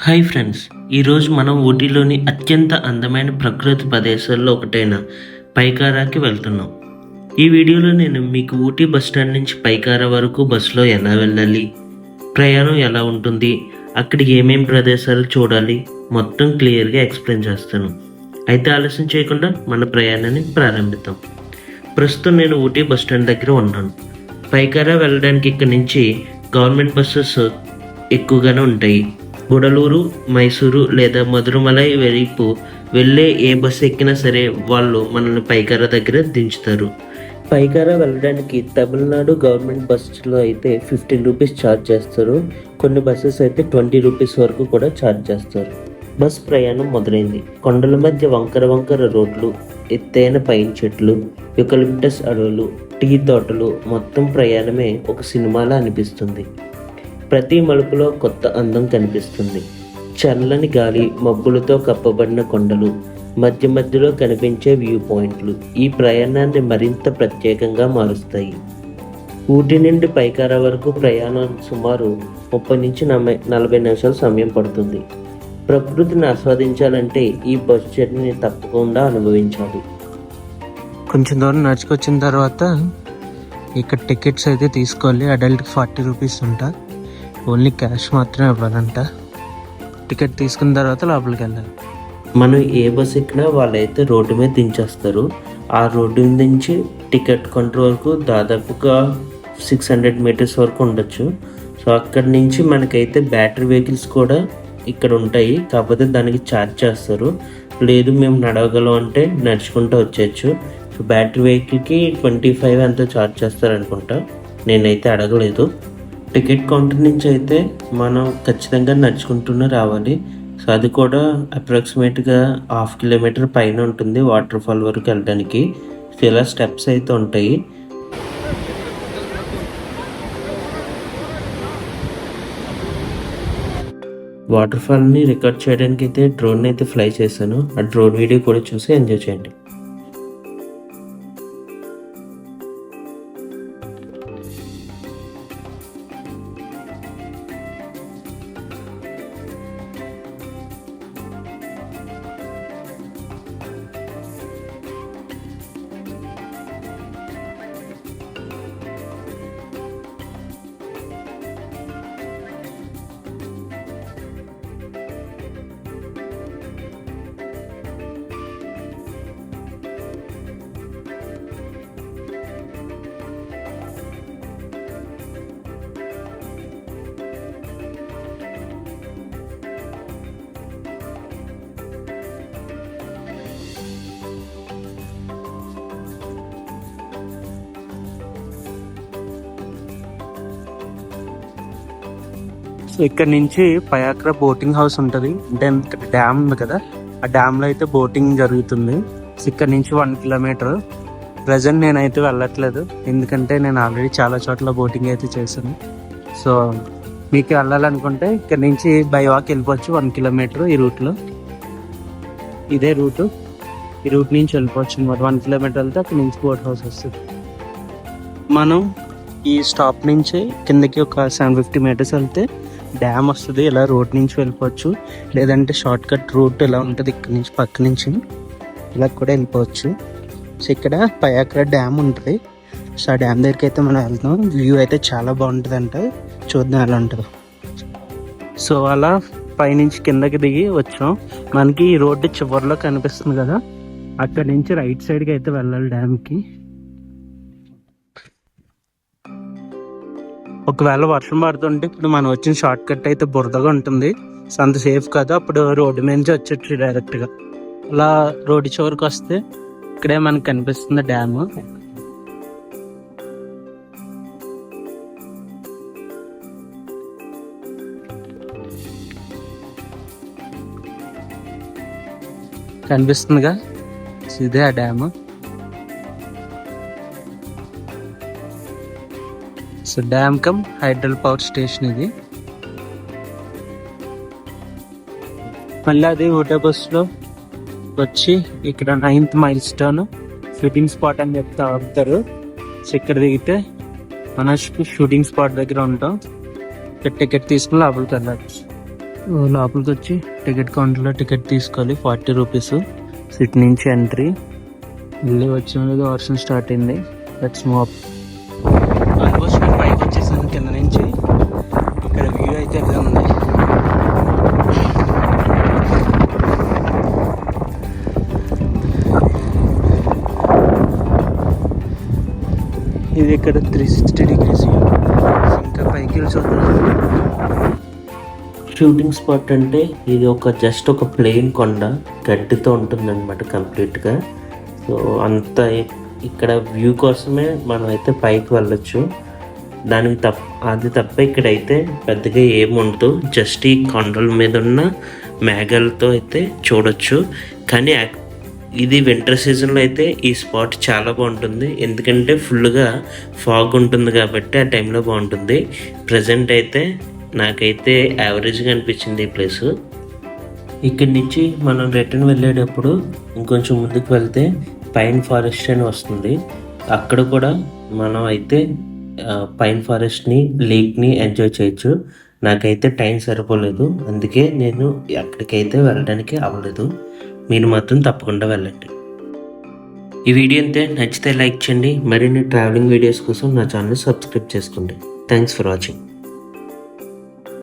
Hi friends, ఈరోజు మనం ఊటీలోని అత్యంత అందమైన ప్రకృతి ప్రదేశాల్లో ఒకటైన పైకారాకి వెళ్తున్నాం. ఈ వీడియోలో నేను మీకు ఊటీ బస్ స్టాండ్ నుంచి పైకారా వరకు బస్సులో ఎలా వెళ్ళాలి, ప్రయాణం ఎలా ఉంటుంది, అక్కడికి ఏమేం ప్రదేశాలు చూడాలి మొత్తం క్లియర్గా ఎక్స్ప్లెయిన్ చేస్తాను. అయితే ఆలస్యం చేయకుండా మన ప్రయాణాన్ని ప్రారంభిద్దాం. ప్రస్తుతం నేను ఊటీ బస్ స్టాండ్ దగ్గర ఉన్నాను. పైకారా వెళ్ళడానికి ఇక్కడి నుంచి గవర్నమెంట్ బస్సెస్ ఎక్కువగానే ఉంటాయి. గుడలూరు, మైసూరు లేదా మధురమలై వైపు వెళ్ళే ఏ బస్సు ఎక్కినా సరే వాళ్ళు మనల్ని పైకారా దగ్గర దించుతారు. పైకారా వెళ్ళడానికి తమిళనాడు గవర్నమెంట్ బస్సులో అయితే 15 రూపీస్ ఛార్జ్ చేస్తారు. కొన్ని బస్సెస్ అయితే 20 రూపీస్ వరకు కూడా ఛార్జ్ చేస్తారు. బస్ ప్రయాణం మొదలైంది. కొండల మధ్య వంకర వంకర రోడ్లు, ఎత్తైన పైన్ చెట్లు, యూకలిప్టస్ అడవులు, టీ తోటలు, మొత్తం ప్రయాణమే ఒక సినిమాలా అనిపిస్తుంది. ప్రతి మలుపులో కొత్త అందం కనిపిస్తుంది. చల్లని గాలి, మబ్బులతో కప్పబడిన కొండలు, మధ్య మధ్యలో కనిపించే వ్యూ పాయింట్లు ఈ ప్రయాణాన్ని మరింత ప్రత్యేకంగా మారుస్తాయి. ఊటీ నుండి పైకారా వరకు ప్రయాణం సుమారు 30 నుంచి 40 నిమిషాల సమయం పడుతుంది. ప్రకృతిని ఆస్వాదించాలంటే ఈ బస్ జర్నీని తప్పకుండా అనుభవించాలి. కొంచెం దూరం నడుచుకొచ్చిన తర్వాత ఇక్కడ టికెట్స్ అయితే తీసుకోవాలి. అడల్ట్కి 40 రూపీస్ ఉంటా, ఓన్లీ క్యాష్ మాత్రమే ఇవ్వాలంట. టికెట్ తీసుకున్న తర్వాత లోపలికి వెళ్ళాలి. మనం ఏ బస్ ఎక్కినా వాళ్ళైతే రోడ్డు మీద దించేస్తారు. ఆ రోడ్డు నుంచి టికెట్ కౌంటర్ వరకు దాదాపుగా 600 మీటర్స్ వరకు ఉండొచ్చు. సో అక్కడి నుంచి మనకైతే బ్యాటరీ వెహికల్స్ కూడా ఇక్కడ ఉంటాయి, కాకపోతే దానికి ఛార్జ్ చేస్తారు. లేదు మేము నడవగలం అంటే నడుచుకుంటూ వచ్చేయచ్చు. సో బ్యాటరీ వెహికల్కి 25 ఎంతో ఛార్జ్ చేస్తారు అనుకుంటా, నేనైతే అడగలేదు. టికెట్ కౌంటర్ నుంచి అయితే మనం ఖచ్చితంగా నడుచుకుంటూనే రావాలి. సో అది కూడా అప్రాక్సిమేట్గా 1/2 కిలోమీటర్ పైన ఉంటుంది వాటర్ ఫాల్ వరకు వెళ్ళడానికి. సో ఇలా స్టెప్స్ అయితే ఉంటాయి. వాటర్ ఫాల్ని రికార్డ్ చేయడానికి అయితే డ్రోన్ అయితే ఫ్లై చేశాను. ఆ డ్రోన్ వీడియో కూడా చూసి ఎంజాయ్ చేయండి. సో ఇక్కడ నుంచి పయాక్రా బోటింగ్ హౌస్ ఉంటుంది. అంటే ఇక్కడ డ్యామ్ ఉంది కదా, ఆ డ్యామ్లో అయితే బోటింగ్ జరుగుతుంది. సో ఇక్కడ నుంచి 1 కిలోమీటర్. ప్రజెంట్ నేనైతే వెళ్ళట్లేదు, ఎందుకంటే నేను ఆల్రెడీ చాలా చోట్ల బోటింగ్ అయితే చేశాను. సో మీకు వెళ్ళాలనుకుంటే ఇక్కడ నుంచి బై వాక్ వెళ్ళిపోవచ్చు 1 కిలోమీటర్. ఈ రూట్లో ఇదే రూటు, ఈ రూట్ నుంచి వెళ్ళిపోవచ్చు అనమాట. 1 కిలోమీటర్ వెళ్తే అక్కడ నుంచి బోట్ హౌస్ వస్తుంది. మనం ఈ స్టాప్ నుంచి కిందకి ఒక 750 మీటర్స్ వెళ్తే డ్యామ్ వస్తుంది. ఇలా రోడ్ నుంచి వెళ్ళిపోవచ్చు, లేదంటే షార్ట్ కట్ రూట్ ఇలా ఉంటుంది. ఇక్కడ నుంచి పక్క నుంచి ఇలా కూడా వెళ్ళిపోవచ్చు. సో ఇక్కడ పయాక్రా డ్యామ్ ఉంటుంది. సో ఆ డ్యామ్ దగ్గరికి అయితే మనం వెళ్తాం. వ్యూ అయితే చాలా బాగుంటుంది అంట, చూద్దాం ఎలా ఉంటుందో. సో అలా పైనుంచి కిందకి దిగి వచ్చాం. మనకి ఈ రోడ్డు చివరిలో కనిపిస్తుంది కదా, అక్కడ నుంచి రైట్ సైడ్కి అయితే వెళ్ళాలి డ్యామ్కి. ఒకవేళ వర్షం పడుతుంటే ఇప్పుడు మనం వచ్చిన షార్ట్ కట్ అయితే బురదగా ఉంటుంది, సో అంత సేఫ్ కాదు. అప్పుడు రోడ్డు మీద నుంచి వచ్చేట్టు డైరెక్ట్గా అలా రోడ్డు చివరికి వస్తే ఇక్కడే మనకు కనిపిస్తుంది డ్యామ్. కనిపిస్తుందిగా, ఇదే ఆ dam. So damn come hydral power station ఇది. మళ్ళీ అది ఊటీ బస్సులో వచ్చి ఇక్కడ 9th mile stone shooting spot అని చెప్తే ఆపుతారు. సో ఇక్కడ దిగితే మన షూటింగ్ స్పాట్ దగ్గర ఉంటాం. టికెట్ తీసుకుని లోపలికి వెళ్ళచ్చు. లోపలికి వచ్చి టికెట్ కౌంటర్లో టికెట్ తీసుకోవాలి, 40 రూపీస్. సిట్ నుంచి ఎంట్రీ. వెళ్ళి వచ్చిన మీద వర్షం స్టార్ట్ అయింది. Let's move up. ఆల్మోస్ట్ నేను పైకి వచ్చేసాను కింద నుంచి. ఇక్కడ వ్యూ అయితే ఇలా ఉంది. ఇది ఇక్కడ 360 degrees వ్యూ. ఇంకా పైకి వెళ్ళి చూద్దాం. షూటింగ్ స్పాట్ అంటే ఇది జస్ట్ ఒక ప్లెయిన్ కొండ, గడ్డితో ఉంటుందన్నమాట కంప్లీట్గా. సో అంత ఇక్కడ వ్యూ కోసమే మనం అయితే పైకి వెళ్ళొచ్చు. దానికి అది తప్ప ఇక్కడైతే పెద్దగా ఏముండదు, జస్ట్ ఈ కొండల మీద ఉన్న మేఘాలతో అయితే చూడొచ్చు. కానీ ఇది వింటర్ సీజన్లో అయితే ఈ స్పాట్ చాలా బాగుంటుంది, ఎందుకంటే ఫుల్గా ఫాగ్ ఉంటుంది కాబట్టి ఆ టైంలో బాగుంటుంది. ప్రజెంట్ అయితే నాకైతే యావరేజ్గా అనిపించింది ఈ ప్లేస్. ఇక్కడి నుంచి మనం రిటర్న్ వెళ్ళేటప్పుడు ఇంకొంచెం ముందుకు వెళ్తే పైన్ ఫారెస్ట్ అని వస్తుంది. అక్కడ కూడా మనం అయితే పైన్ ఫారెస్ట్ని, లేక్ని ఎంజాయ్ చేయొచ్చు. నాకైతే టైం సరిపోలేదు, అందుకే నేను అక్కడికైతే వెళ్ళడానికి అవ్వలేదు. మీరు మాత్రం తప్పకుండా వెళ్ళండి. ఈ వీడియో అంతే. నచ్చితే లైక్ చేయండి. మరిన్ని ట్రావెలింగ్ వీడియోస్ కోసం నా ఛానల్ సబ్స్క్రైబ్ చేసుకోండి. Thanks for watching.